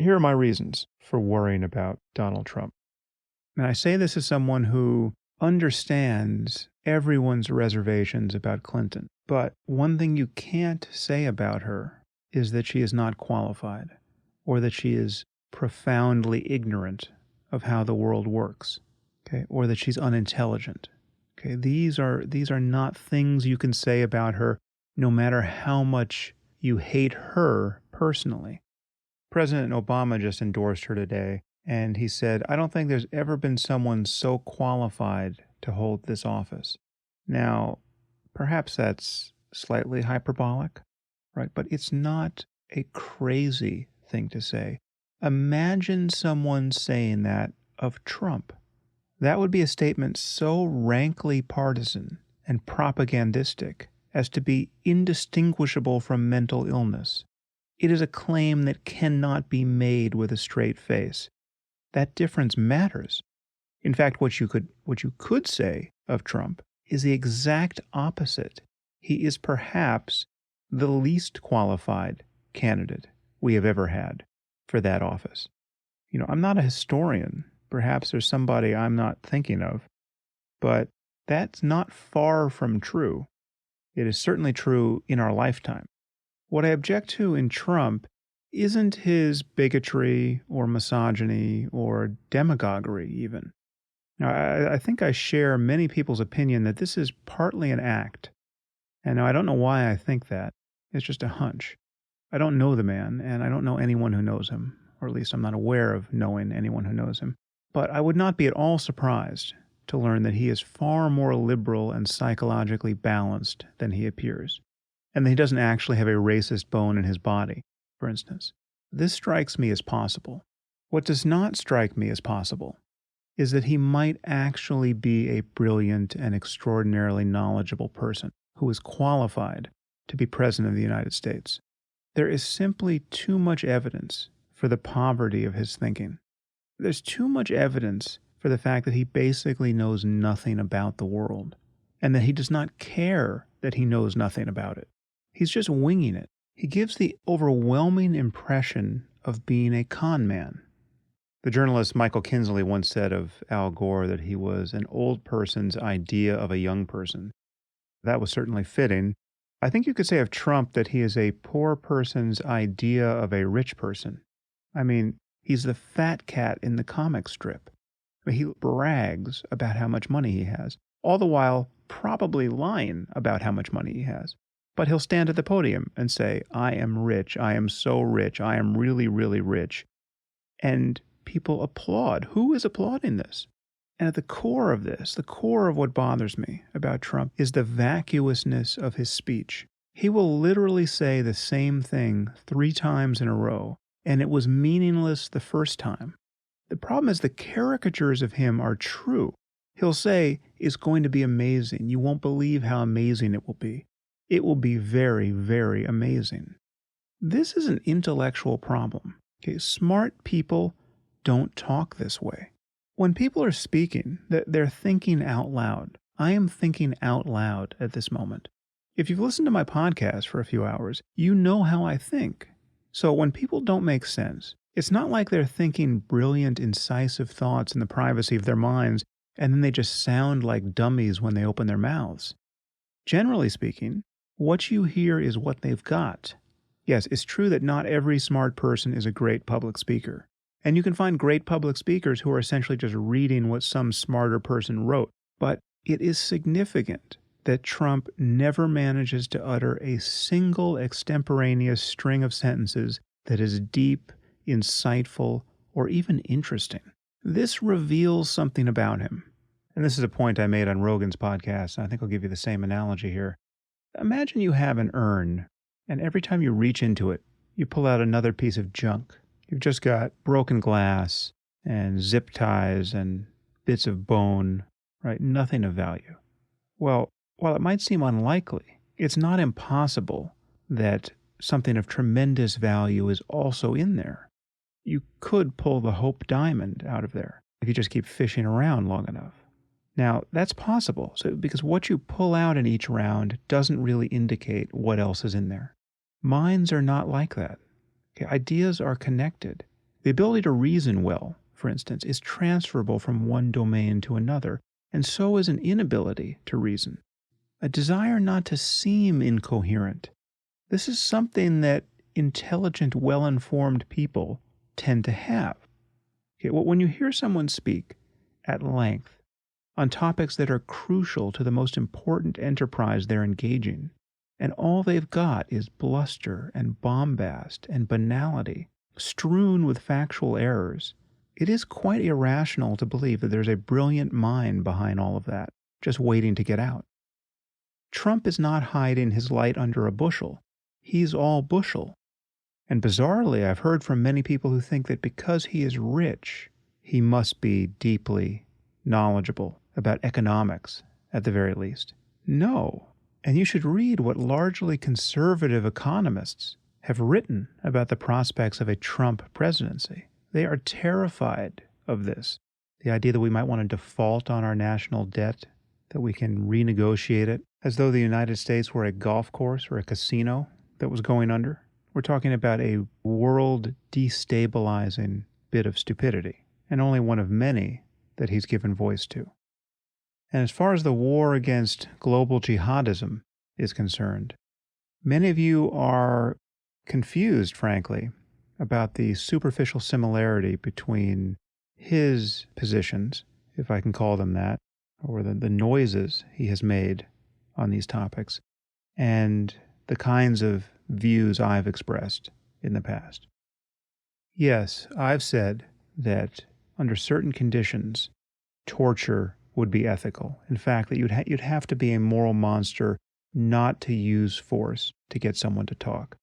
Here are my reasons for worrying about Donald Trump. And I say this as someone who understands everyone's reservations about Clinton. But one thing you can't say about her is that she is not qualified or that she is profoundly ignorant of how the world works, okay, or that she's unintelligent. Okay, these are not things you can say about her no matter how much you hate her personally. President Obama just endorsed her today, and he said, "I don't think there's ever been someone so qualified to hold this office." Now, perhaps that's slightly hyperbolic, right? But it's not a crazy thing to say. Imagine someone saying that of Trump. That would be a statement so rankly partisan and propagandistic as to be indistinguishable from mental illness. It is a claim that cannot be made with a straight face. That difference matters. In fact, what you could say of Trump is the exact opposite. He is perhaps the least qualified candidate we have ever had for that office. I'm not a historian. Perhaps there's somebody I'm not thinking of, but that's not far from true. It is certainly true in our lifetime. What I object to in Trump isn't his bigotry or misogyny or demagoguery even. Now, I think I share many people's opinion that this is partly an act. And now I don't know why I think that. It's just a hunch. I don't know the man, and I don't know anyone who knows him, or at least I'm not aware of knowing anyone who knows him. But I would not be at all surprised to learn that he is far more liberal and psychologically balanced than he appears, and that he doesn't actually have a racist bone in his body, for instance. This strikes me as possible. What does not strike me as possible is that he might actually be a brilliant and extraordinarily knowledgeable person who is qualified to be president of the United States. There is simply too much evidence for the poverty of his thinking. There's too much evidence for the fact that he basically knows nothing about the world, and that he does not care that he knows nothing about it. He's just winging it. He gives the overwhelming impression of being a con man. The journalist Michael Kinsley once said of Al Gore that he was an old person's idea of a young person. That was certainly fitting. I think you could say of Trump that he is a poor person's idea of a rich person. I mean, he's the fat cat in the comic strip. He brags about how much money he has, all the while probably lying about how much money he has. But he'll stand at the podium and say, "I am rich, I am so rich, I am really, really rich." And people applaud. Who is applauding this? And at the core of this, the core of what bothers me about Trump is the vacuousness of his speech. He will literally say the same thing 3 times in a row, and it was meaningless the first time. The problem is the caricatures of him are true. He'll say, "It's going to be amazing. You won't believe how amazing it will be. It will be very, very amazing." This is an intellectual problem. Okay, smart people don't talk this way. When people are speaking, they're thinking out loud. I am thinking out loud at this moment. If you've listened to my podcast for a few hours, you know how I think. So when people don't make sense, it's not like they're thinking brilliant, incisive thoughts in the privacy of their minds, and then they just sound like dummies when they open their mouths. Generally speaking, what you hear is what they've got. Yes, it's true that not every smart person is a great public speaker. And you can find great public speakers who are essentially just reading what some smarter person wrote. But it is significant that Trump never manages to utter a single extemporaneous string of sentences that is deep, insightful, or even interesting. This reveals something about him. And this is a point I made on Rogan's podcast, and I think I'll give you the same analogy here. Imagine you have an urn, and every time you reach into it, you pull out another piece of junk. You've just got broken glass and zip ties and bits of bone, right? Nothing of value. Well, while it might seem unlikely, it's not impossible that something of tremendous value is also in there. You could pull the Hope Diamond out of there if you just keep fishing around long enough. Now, that's possible, because what you pull out in each round doesn't really indicate what else is in there. Minds are not like that. Okay, ideas are connected. The ability to reason well, for instance, is transferable from one domain to another, and so is an inability to reason. A desire not to seem incoherent. This is something that intelligent, well-informed people tend to have. Okay, well, when you hear someone speak at length on topics that are crucial to the most important enterprise they're engaging, and all they've got is bluster and bombast and banality, strewn with factual errors, it is quite irrational to believe that there's a brilliant mind behind all of that, just waiting to get out. Trump is not hiding his light under a bushel. He's all bushel. And bizarrely, I've heard from many people who think that because he is rich, he must be deeply knowledgeable about economics, at the very least. No. And you should read what largely conservative economists have written about the prospects of a Trump presidency. They are terrified of this. The idea that we might want to default on our national debt, that we can renegotiate it, as though the United States were a golf course or a casino that was going under. We're talking about a world destabilizing bit of stupidity, and only one of many that he's given voice to. And as far as the war against global jihadism is concerned, many of you are confused, frankly, about the superficial similarity between his positions, if I can call them that, or the noises he has made on these topics, and the kinds of views I've expressed in the past. Yes, I've said that under certain conditions, torture would be ethical. In fact, that you'd have to be a moral monster not to use force to get someone to talk.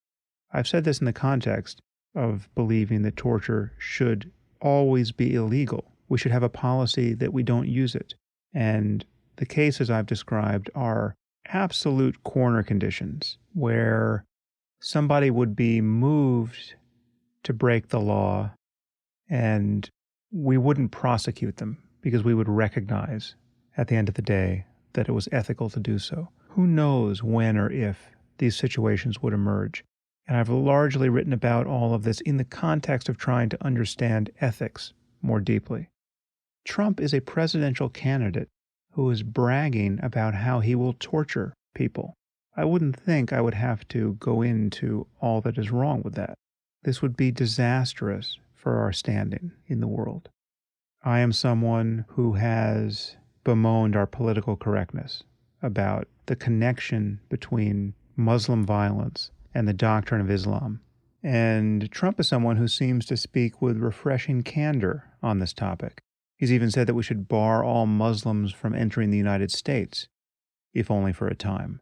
I've said this in the context of believing that torture should always be illegal. We should have a policy that we don't use it. And the cases I've described are absolute corner conditions where somebody would be moved to break the law and we wouldn't prosecute them because we would recognize at the end of the day that it was ethical to do so. Who knows when or if these situations would emerge? And I've largely written about all of this in the context of trying to understand ethics more deeply. Trump is a presidential candidate who is bragging about how he will torture people. I wouldn't think I would have to go into all that is wrong with that. This would be disastrous for our standing in the world. I am someone who has bemoaned our political correctness about the connection between Muslim violence and the doctrine of Islam. And Trump is someone who seems to speak with refreshing candor on this topic. He's even said that we should bar all Muslims from entering the United States, if only for a time.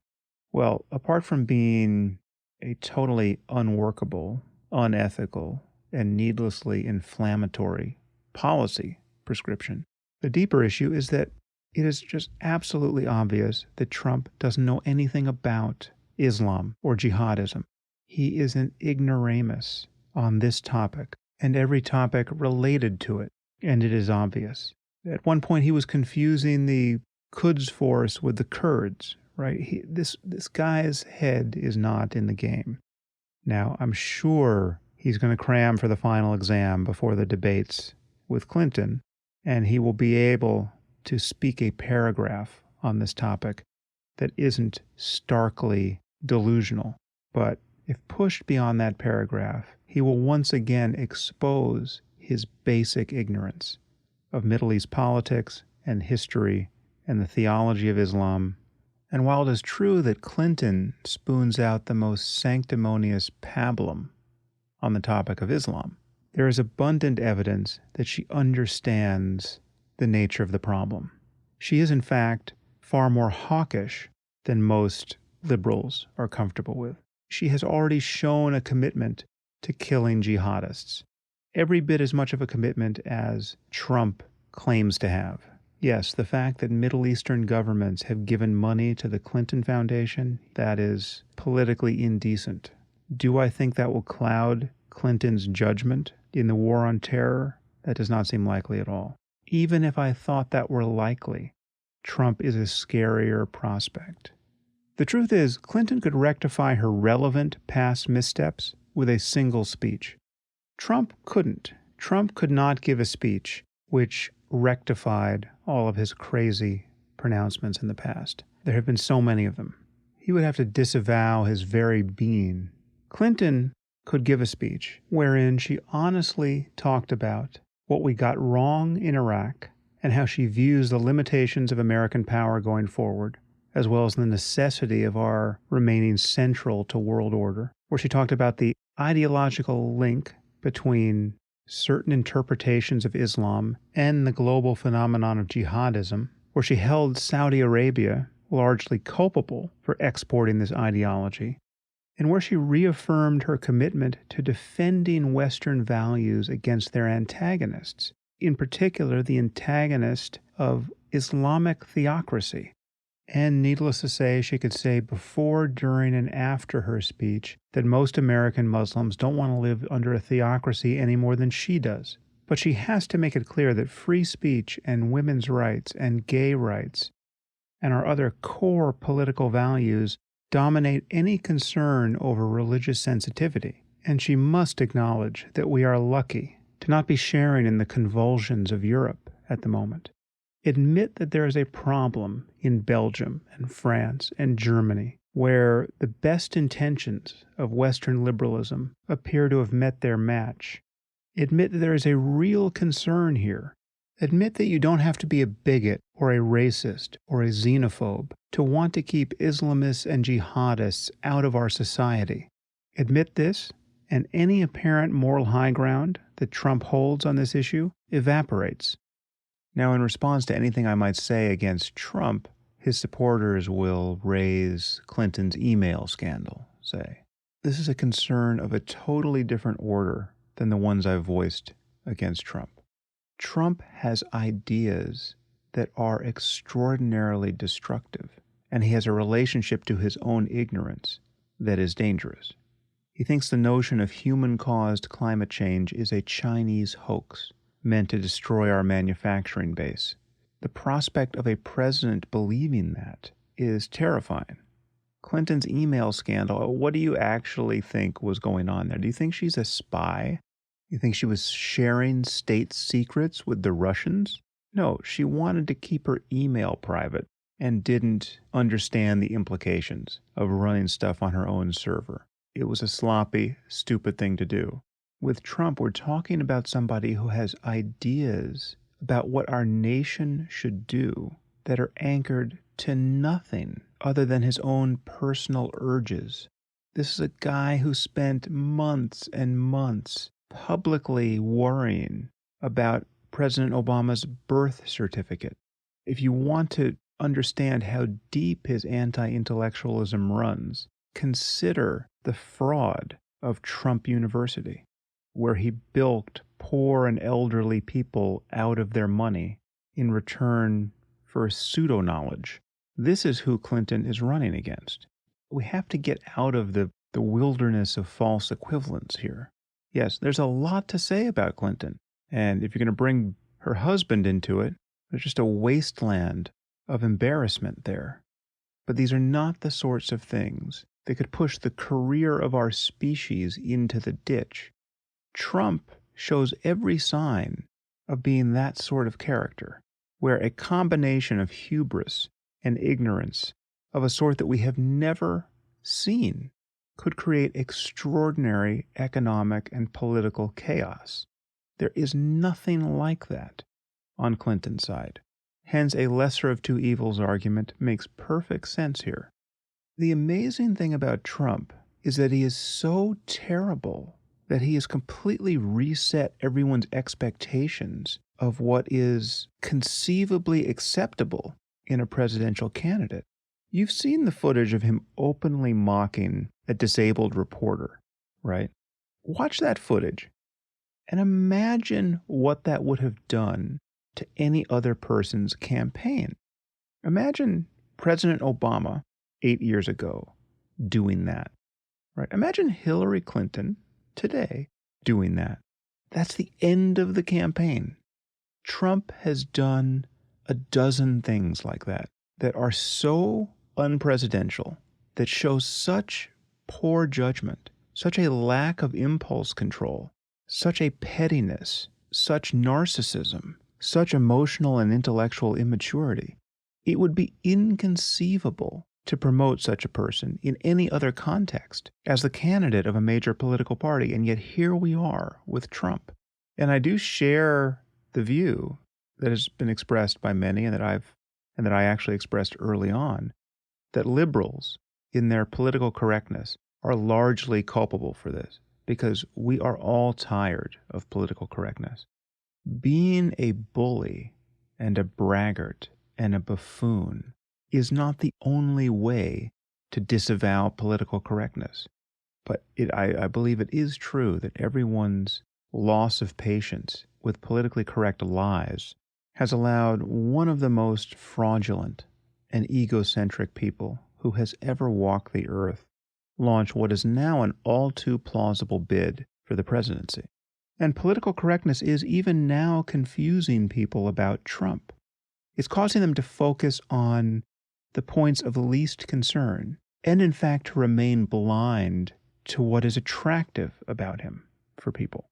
Well, apart from being a totally unworkable, unethical, and needlessly inflammatory policy prescription, the deeper issue is that it is just absolutely obvious that Trump doesn't know anything about Islam or jihadism. He is an ignoramus on this topic and every topic related to it, and it is obvious. At one point, he was confusing the Quds force with the Kurds, right? This guy's head is not in the game. Now, I'm sure he's going to cram for the final exam before the debates with Clinton, and he will be able to speak a paragraph on this topic that isn't starkly delusional. But if pushed beyond that paragraph, he will once again expose his basic ignorance of Middle East politics and history and the theology of Islam. And while it is true that Clinton spoons out the most sanctimonious pablum on the topic of Islam, there is abundant evidence that she understands the nature of the problem. She is, in fact, far more hawkish than most liberals are comfortable with. She has already shown a commitment to killing jihadists, every bit as much of a commitment as Trump claims to have. Yes, the fact that Middle Eastern governments have given money to the Clinton Foundation, that is politically indecent. Do I think that will cloud Clinton's judgment in the war on terror? That does not seem likely at all. Even if I thought that were likely, Trump is a scarier prospect. The truth is, Clinton could rectify her relevant past missteps with a single speech. Trump couldn't. Trump could not give a speech which rectified all of his crazy pronouncements in the past. There have been so many of them. He would have to disavow his very being. Clinton could give a speech wherein she honestly talked about what we got wrong in Iraq and how she views the limitations of American power going forward, as well as the necessity of our remaining central to world order, where she talked about the ideological link between certain interpretations of Islam and the global phenomenon of jihadism, where she held Saudi Arabia largely culpable for exporting this ideology, and where she reaffirmed her commitment to defending Western values against their antagonists, in particular the antagonist of Islamic theocracy. And needless to say, she could say before, during, and after her speech that most American Muslims don't want to live under a theocracy any more than she does. But she has to make it clear that free speech and women's rights and gay rights and our other core political values dominate any concern over religious sensitivity. And she must acknowledge that we are lucky to not be sharing in the convulsions of Europe at the moment. Admit that there is a problem in Belgium and France and Germany where the best intentions of Western liberalism appear to have met their match. Admit that there is a real concern here. Admit that you don't have to be a bigot or a racist or a xenophobe to want to keep Islamists and jihadists out of our society. Admit this, and any apparent moral high ground that Trump holds on this issue evaporates. Now, in response to anything I might say against Trump, his supporters will raise Clinton's email scandal, say. This is a concern of a totally different order than the ones I've voiced against Trump. Trump has ideas that are extraordinarily destructive, and he has a relationship to his own ignorance that is dangerous. He thinks the notion of human-caused climate change is a Chinese hoax meant to destroy our manufacturing base. The prospect of a president believing that is terrifying. Clinton's email scandal, what do you actually think was going on there? Do you think she's a spy? You think she was sharing state secrets with the Russians? No, she wanted to keep her email private and didn't understand the implications of running stuff on her own server. It was a sloppy, stupid thing to do. With Trump, we're talking about somebody who has ideas about what our nation should do that are anchored to nothing other than his own personal urges. This is a guy who spent months and months publicly worrying about President Obama's birth certificate. If you want to understand how deep his anti-intellectualism runs, consider the fraud of Trump University, where he bilked poor and elderly people out of their money in return for pseudo-knowledge. This is who Clinton is running against. We have to get out of the wilderness of false equivalence here. Yes, there's a lot to say about Clinton, and if you're going to bring her husband into it, there's just a wasteland of embarrassment there. But these are not the sorts of things that could push the career of our species into the ditch. Trump shows every sign of being that sort of character, where a combination of hubris and ignorance of a sort that we have never seen could create extraordinary economic and political chaos. There is nothing like that on Clinton's side. Hence, a lesser of two evils argument makes perfect sense here. The amazing thing about Trump is that he is so terrible that he has completely reset everyone's expectations of what is conceivably acceptable in a presidential candidate. You've seen the footage of him openly mocking a disabled reporter, right? Watch that footage and imagine what that would have done to any other person's campaign. Imagine President Obama 8 years ago doing that, right? Imagine Hillary Clinton today doing that. That's the end of the campaign. Trump has done a dozen things like that are so unpresidential, that show such poor judgment, such a lack of impulse control, such a pettiness, such narcissism, such emotional and intellectual immaturity. It would be inconceivable to promote such a person in any other context as the candidate of a major political party, and yet here we are with Trump. And I do share the view that has been expressed by many and that I actually expressed early on, that liberals in their political correctness are largely culpable for this because we are all tired of political correctness. Being a bully and a braggart and a buffoon is not the only way to disavow political correctness. But I believe it is true that everyone's loss of patience with politically correct lies has allowed one of the most fraudulent and egocentric people who has ever walked the earth launch what is now an all too plausible bid for the presidency. And political correctness is even now confusing people about Trump. It's causing them to focus on the points of least concern and, in fact, to remain blind to what is attractive about him for people.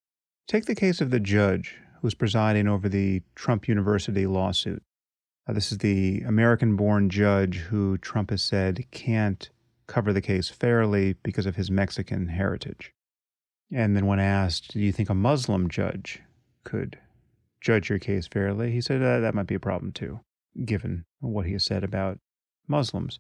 Take the case of the judge who's presiding over the Trump University lawsuit. This is the American-born judge who Trump has said can't cover the case fairly because of his Mexican heritage. And then when asked, do you think a Muslim judge could judge your case fairly? He said that might be a problem too, given what he has said about Muslims.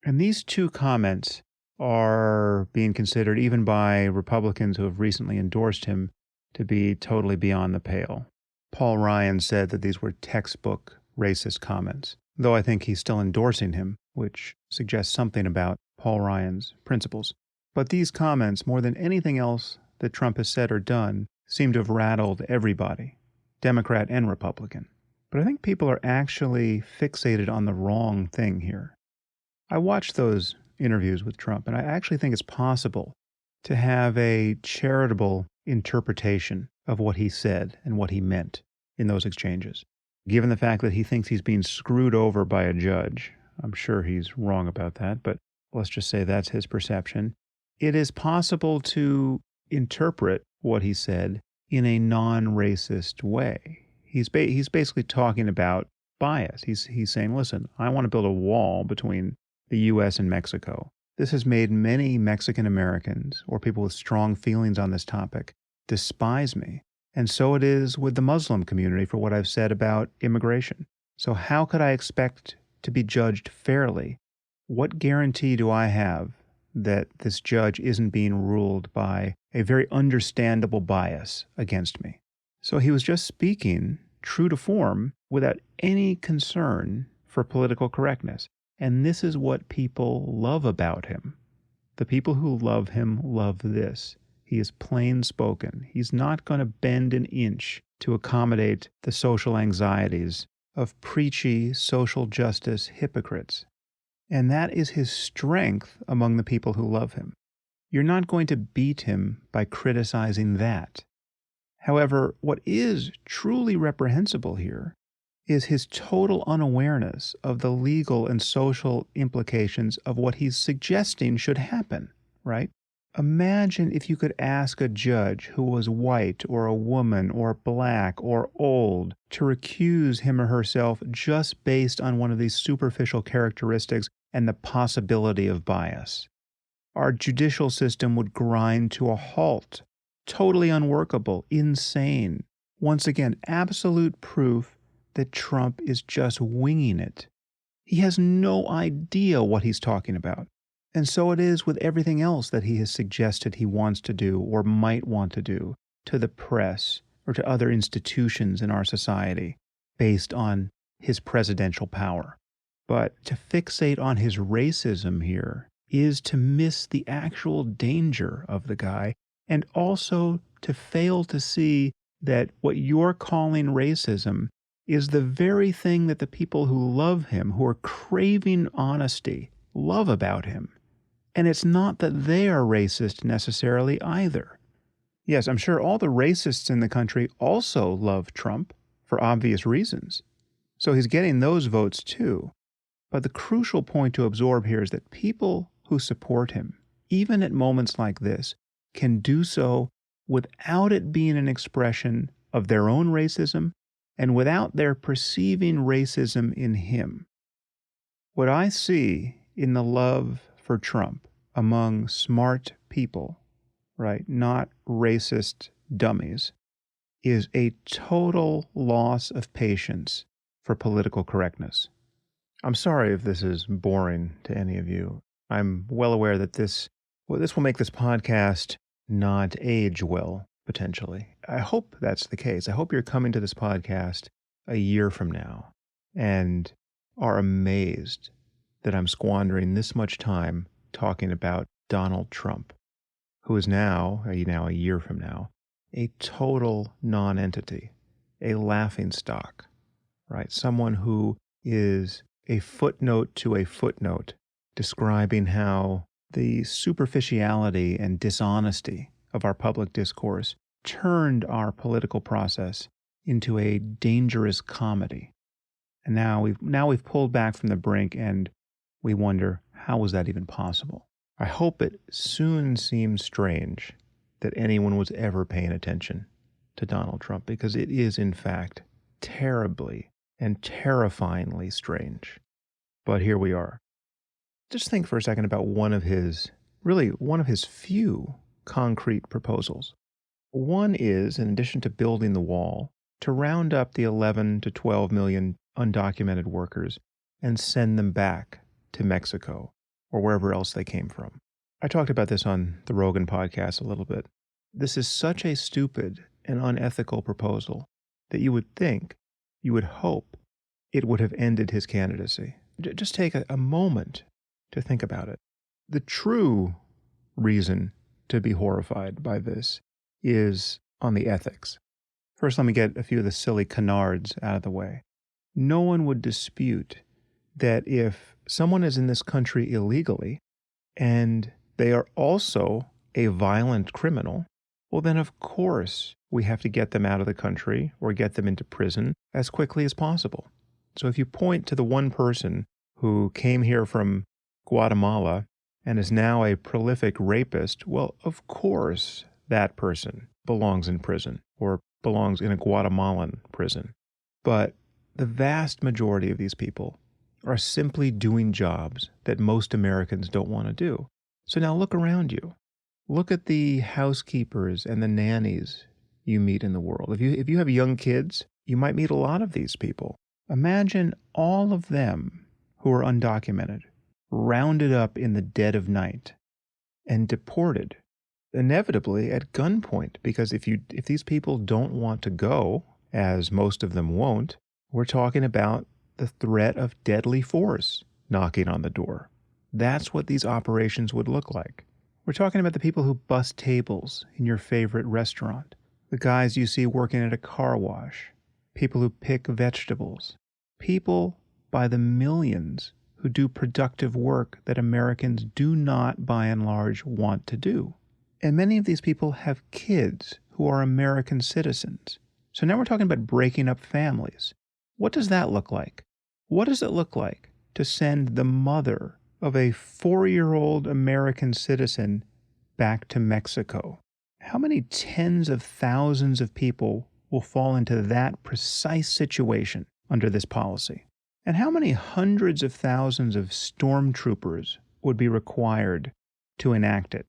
And these two comments are being considered even by Republicans who have recently endorsed him to be totally beyond the pale. Paul Ryan said that these were textbook racist comments, though I think he's still endorsing him, which suggests something about Paul Ryan's principles. But these comments, more than anything else that Trump has said or done, seem to have rattled everybody, Democrat and Republican. But I think people are actually fixated on the wrong thing here. I watched those interviews with Trump, and I actually think it's possible to have a charitable interpretation of what he said and what he meant in those exchanges. Given the fact that he thinks he's being screwed over by a judge, I'm sure he's wrong about that, but let's just say that's his perception. It is possible to interpret what he said in a non-racist way. He's basically talking about bias. He's saying, listen, I want to build a wall between the U.S. and Mexico. This has made many Mexican Americans or people with strong feelings on this topic despise me. And so it is with the Muslim community for what I've said about immigration. So how could I expect to be judged fairly? What guarantee do I have that this judge isn't being ruled by a very understandable bias against me? So he was just speaking true to form without any concern for political correctness. And this is what people love about him. The people who love him love this. He is plain spoken. He's not going to bend an inch to accommodate the social anxieties of preachy social justice hypocrites. And that is his strength among the people who love him. You're not going to beat him by criticizing that. However, what is truly reprehensible here is his total unawareness of the legal and social implications of what he's suggesting should happen, right? Imagine if you could ask a judge who was white or a woman or black or old to recuse him or herself just based on one of these superficial characteristics and the possibility of bias. Our judicial system would grind to a halt. Totally unworkable, insane. Once again, absolute proof that Trump is just winging it. He has no idea what he's talking about. And so it is with everything else that he has suggested he wants to do or might want to do to the press or to other institutions in our society based on his presidential power. But to fixate on his racism here is to miss the actual danger of the guy and also to fail to see that what you're calling racism is the very thing that the people who love him, who are craving honesty, love about him. And it's not that they are racist necessarily either. Yes, I'm sure all the racists in the country also love Trump for obvious reasons. So he's getting those votes too. But the crucial point to absorb here is that people who support him, even at moments like this, can do so without it being an expression of their own racism and without their perceiving racism in him. What I see in the love for Trump among smart people, right, not racist dummies, is a total loss of patience for political correctness. I'm sorry if this is boring to any of you. I'm well aware that this will make this podcast not age well, potentially. I hope that's the case. I hope you're coming to this podcast a year from now and are amazed that I'm squandering this much time talking about Donald Trump, who is now a year from now, a total non-entity, a laughingstock, right? Someone who is a footnote to a footnote describing how the superficiality and dishonesty of our public discourse turned our political process into a dangerous comedy. And now we've pulled back from the brink and we wonder, how was that even possible? I hope it soon seems strange that anyone was ever paying attention to Donald Trump, because it is, in fact, terribly and terrifyingly strange. But here we are. Just think for a second about one of his few concrete proposals. One is, in addition to building the wall, to round up the 11 to 12 million undocumented workers and send them back to Mexico or wherever else they came from. I talked about this on the Rogan podcast a little bit. This is such a stupid and unethical proposal that you would hope it would have ended his candidacy. Just take a moment to think about it. The true reason to be horrified by this is on the ethics. First, let me get a few of the silly canards out of the way. No one would dispute that if someone is in this country illegally and they are also a violent criminal, well, then of course we have to get them out of the country or get them into prison as quickly as possible. So if you point to the one person who came here from Guatemala and is now a prolific rapist, well, of course that person belongs in prison or belongs in a Guatemalan prison. But the vast majority of these people are simply doing jobs that most Americans don't want to do. So now look around you. Look at the housekeepers and the nannies you meet in the world. If you have young kids, you might meet a lot of these people. Imagine all of them who are undocumented, rounded up in the dead of night and deported, inevitably at gunpoint, because if these people don't want to go, as most of them won't, we're talking about the threat of deadly force knocking on the door. That's what these operations would look like. We're talking about the people who bus tables in your favorite restaurant, the guys you see working at a car wash, people who pick vegetables, people by the millions who do productive work that Americans do not, by and large, want to do. And many of these people have kids who are American citizens. So now we're talking about breaking up families. What does that look like? What does it look like to send the mother of a 4-year-old American citizen back to Mexico? How many tens of thousands of people will fall into that precise situation under this policy? And how many hundreds of thousands of stormtroopers would be required to enact it?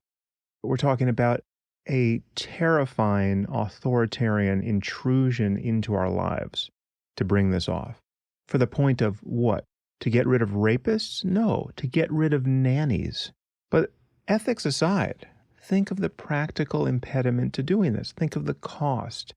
We're talking about a terrifying authoritarian intrusion into our lives to bring this off. For the point of what? To get rid of rapists? No, to get rid of nannies. But ethics aside, think of the practical impediment to doing this. Think of the cost.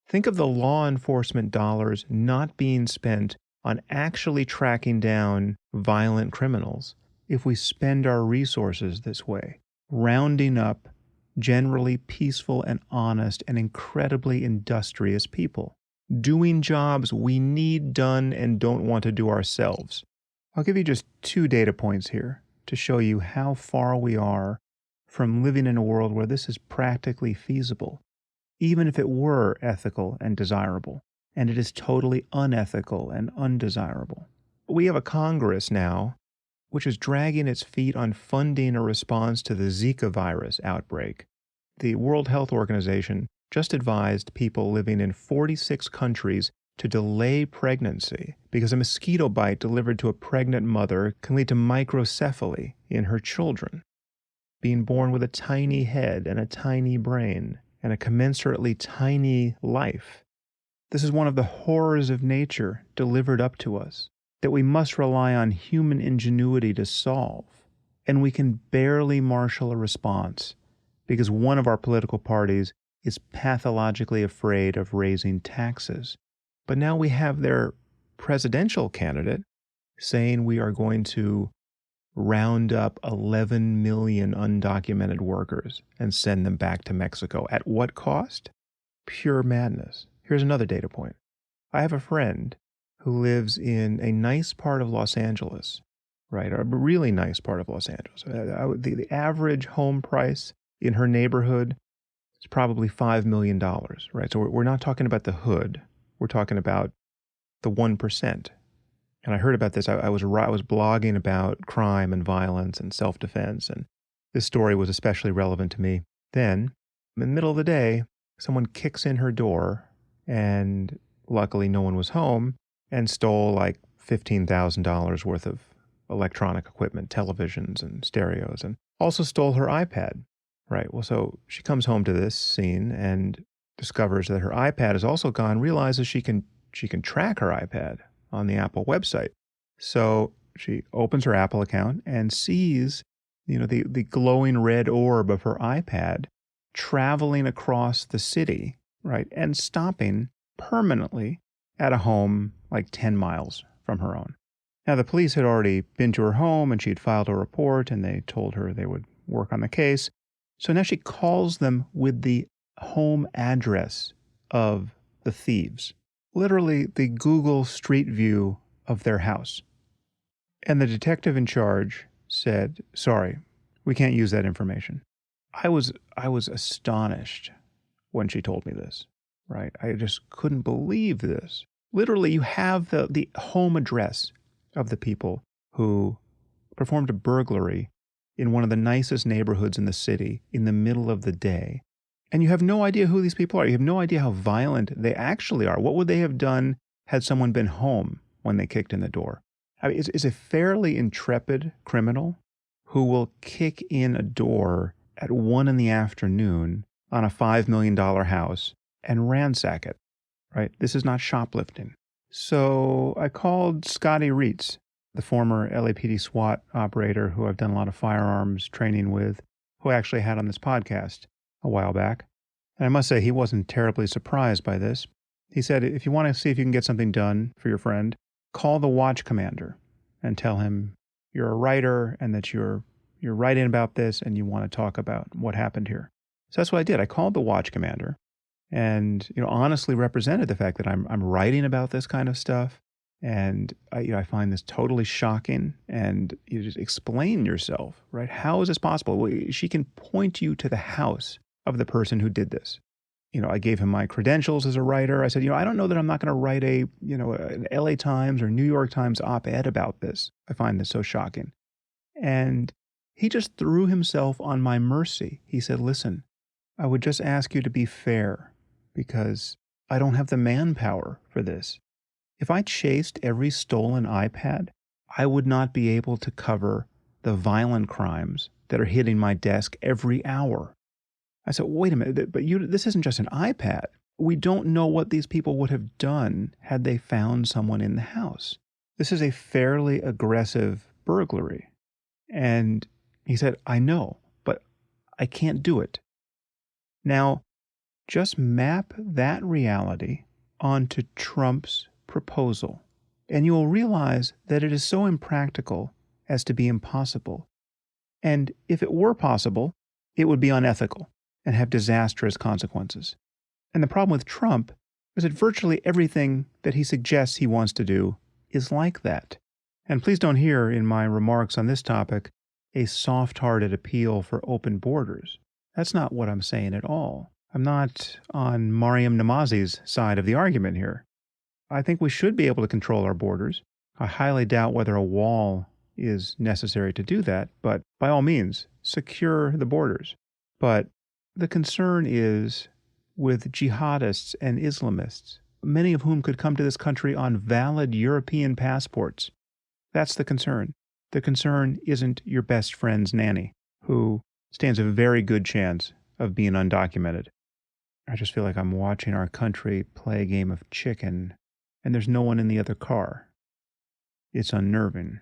Think of the law enforcement dollars not being spent on actually tracking down violent criminals if we spend our resources this way, rounding up generally peaceful and honest and incredibly industrious people, doing jobs we need done and don't want to do ourselves. I'll give you just 2 data points here to show you how far we are from living in a world where this is practically feasible, even if it were ethical and desirable, and it is totally unethical and undesirable. We have a Congress now which is dragging its feet on funding a response to the Zika virus outbreak the World Health Organization just advised people living in 46 countries to delay pregnancy because a mosquito bite delivered to a pregnant mother can lead to microcephaly in her children. Being born with a tiny head and a tiny brain and a commensurately tiny life. This is one of the horrors of nature delivered up to us that we must rely on human ingenuity to solve. And we can barely marshal a response because one of our political parties is pathologically afraid of raising taxes. But now we have their presidential candidate saying we are going to round up 11 million undocumented workers and send them back to Mexico. At what cost? Pure madness. Here's another data point. I have a friend who lives in a nice part of Los Angeles, right? A really nice part of Los Angeles. The average home price in her neighborhood is probably $5 million, right? So we're not talking about the hood. We're talking about the 1%. And I heard about this. I was blogging about crime and violence and self-defense, and this story was especially relevant to me. Then, in the middle of the day, someone kicks in her door, and luckily no one was home, and stole like $15,000 worth of electronic equipment, televisions and stereos, and also stole her iPad. Right. Well, so she comes home to this scene and discovers that her iPad is also gone, realizes she can track her iPad on the Apple website. So she opens her Apple account and sees, the glowing red orb of her iPad traveling across the city, right, and stopping permanently at a home like 10 miles from her own. Now, the police had already been to her home and she had filed a report and they told her they would work on the case. So now she calls them with the home address of the thieves, literally the Google Street View of their house. And the detective in charge said, sorry, we can't use that information. I was astonished when she told me this, right? I just couldn't believe this. Literally, you have the home address of the people who performed a burglary in one of the nicest neighborhoods in the city in the middle of the day. And you have no idea who these people are. You have no idea how violent they actually are. What would they have done had someone been home when they kicked in the door? I mean, it's a fairly intrepid criminal who will kick in a door at 1 p.m. on a $5 million house and ransack it, right? This is not shoplifting. So I called Scotty Reitz, the former LAPD SWAT operator who I've done a lot of firearms training with, who I actually had on this podcast a while back. And I must say, he wasn't terribly surprised by this. He said, if you want to see if you can get something done for your friend, call the watch commander and tell him you're a writer and that you're writing about this and you want to talk about what happened here. So that's what I did. I called the watch commander and, honestly represented the fact that I'm writing about this kind of stuff. And I find this totally shocking. And you just explain yourself, right? How is this possible? Well, she can point you to the house of the person who did this. I gave him my credentials as a writer. I said, I don't know that I'm not going to write an LA Times or New York Times op-ed about this. I find this so shocking. And he just threw himself on my mercy. He said, listen, I would just ask you to be fair because I don't have the manpower for this. If I chased every stolen iPad, I would not be able to cover the violent crimes that are hitting my desk every hour. I said, wait a minute, but this isn't just an iPad. We don't know what these people would have done had they found someone in the house. This is a fairly aggressive burglary. And he said, I know, but I can't do it. Now, just map that reality onto Trump's proposal, and you will realize that it is so impractical as to be impossible. And if it were possible, it would be unethical and have disastrous consequences. And the problem with Trump is that virtually everything that he suggests he wants to do is like that. And please don't hear in my remarks on this topic a soft-hearted appeal for open borders. That's not what I'm saying at all. I'm not on Mariam Namazi's side of the argument here. I think we should be able to control our borders. I highly doubt whether a wall is necessary to do that, but by all means, secure the borders. But The concern is with jihadists and Islamists, many of whom could come to this country on valid European passports. That's the concern. The concern isn't your best friend's nanny, who stands a very good chance of being undocumented. I just feel like I'm watching our country play a game of chicken, and there's no one in the other car. It's unnerving.